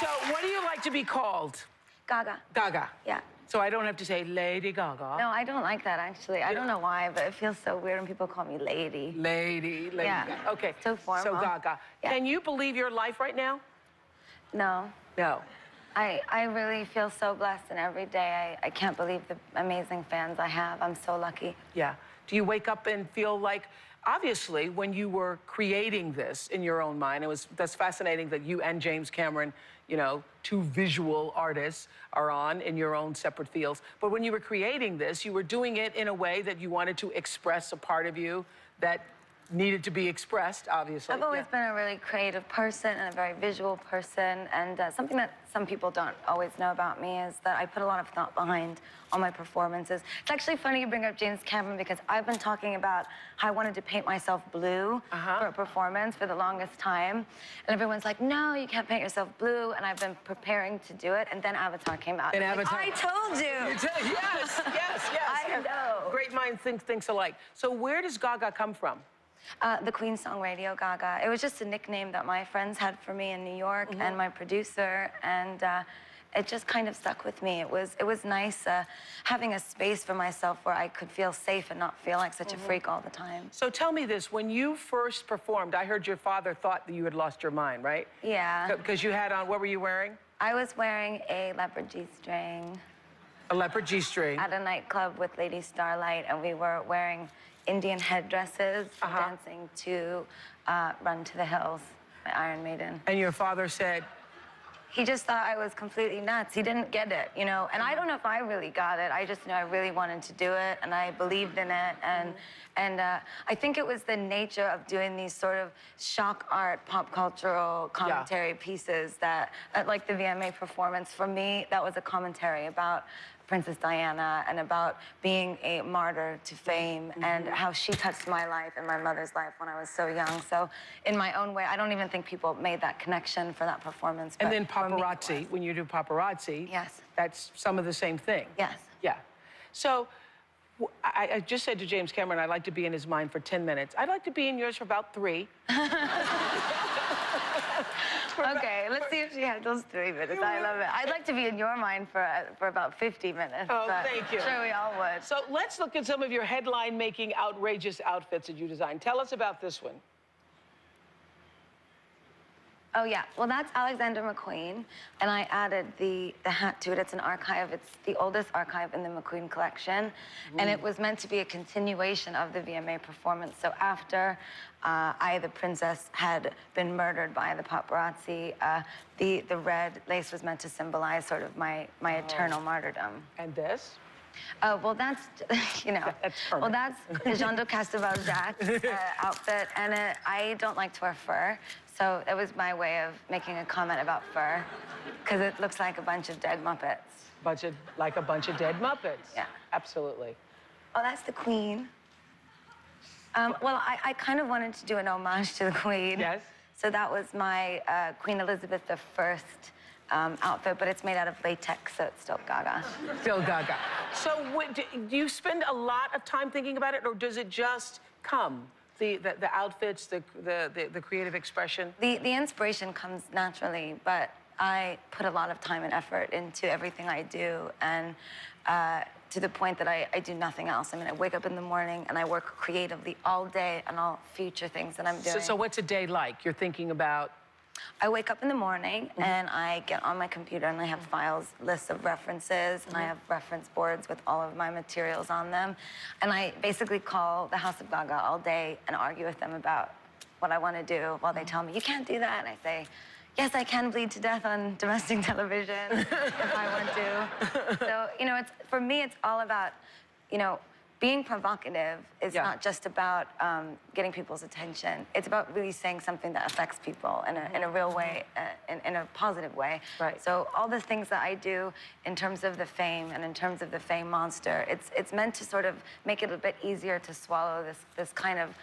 So what do you like to be called? Gaga. Gaga. Yeah. So I don't have to say Lady Gaga. No, I don't like that, actually. I don't know why, but it feels so weird when people call me lady. Lady Yeah. Gaga. Okay. So formal. So Gaga. Yeah. Can you believe your life right now? No. No. I really feel so blessed, and every day I can't believe the amazing fans I have. I'm so lucky. Yeah. Do you wake up and feel like, obviously, when you were creating this in your own mind, that's fascinating that you and James Cameron, you know, two visual artists are on in your own separate fields. But when you were creating this, you were doing it in a way that you wanted to express a part of you that needed to be expressed, obviously. I've always been a really creative person and a very visual person, and something that some people don't always know about me is that I put a lot of thought behind all my performances. It's actually funny you bring up James Cameron, because I've been talking about how I wanted to paint myself blue for a performance for the longest time, and everyone's like, no, you can't paint yourself blue, and I've been preparing to do it, and then Avatar came out. And Avatar. Like, I told you! Yes, yes, yes. I know. Great minds think alike. So where does Gaga come from? The Queen song Radio Gaga. It was just a nickname that my friends had for me in New York and my producer, and it just kind of stuck with me. It was nice having a space for myself where I could feel safe and not feel like such a freak all the time. So tell me this, when you first performed, I heard your father thought that you had lost your mind, right? Yeah. Because you had on, what were you wearing? I was wearing a leopard G-string. A leopard G-string. At a nightclub with Lady Starlight, and we were wearing Indian headdresses, dancing to Run to the Hills by Iron Maiden. And your father said? He just thought I was completely nuts. He didn't get it, you know? And I don't know if I really got it. I just know I really wanted to do it, and I believed in it. And I think it was the nature of doing these sort of shock art, pop cultural commentary pieces that, like the VMA performance, for me, that was a commentary about Princess Diana and about being a martyr to fame and how she touched my life and my mother's life when I was so young. So in my own way, I don't even think people made that connection for that performance. And then paparazzi, when you do paparazzi, that's some of the same thing. Yes. Yeah. So I just said to James Cameron, I'd like to be in his mind for 10 minutes. I'd like to be in yours for about 3. Okay, let's see if she handles 3 minutes. I love it. I'd like to be in your mind for about 50 minutes. Oh, thank you. Sure, we all would. So let's look at some of your headline-making, outrageous outfits that you designed. Tell us about this one. Oh, yeah. Well, that's Alexander McQueen, and I added the hat to it. It's an archive. It's the oldest archive in the McQueen collection, and it was meant to be a continuation of the VMA performance. So after I, the princess, had been murdered by the paparazzi, the red lace was meant to symbolize sort of my eternal martyrdom. And this? Oh, well, that's, you know, well, that's Jean de Castelbaljac's outfit, and I don't like to wear fur, so it was my way of making a comment about fur, because it looks like a bunch of dead Muppets. Like a bunch of dead Muppets. Yeah. Absolutely. Oh, that's the Queen. Well, I kind of wanted to do an homage to the Queen. Yes. So that was my Queen Elizabeth I outfit, but it's made out of latex, so it's still Gaga. Still Gaga. So do you spend a lot of time thinking about it, or does it just come? The outfits, the creative expression? The inspiration comes naturally, but I put a lot of time and effort into everything I do, and to the point that I do nothing else. I mean, I wake up in the morning and I work creatively all day on all future things that I'm doing. So what's a day like? You're thinking about? I wake up in the morning and I get on my computer and I have files, lists of references, and I have reference boards with all of my materials on them. And I basically call the House of Gaga all day and argue with them about what I want to do while they tell me, you can't do that. And I say, yes, I can bleed to death on domestic television if I want to. So, you know, for me, it's all about, you know, being provocative is not just about getting people's attention. It's about really saying something that affects people in a real way, in a positive way. Right. So all the things that I do in terms of the fame and in terms of the fame monster, it's meant to sort of make it a bit easier to swallow this kind of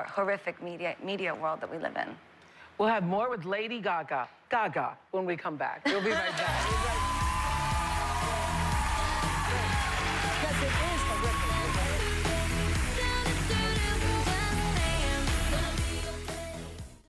horrific media world that we live in. We'll have more with Lady Gaga when we come back. We'll be right back.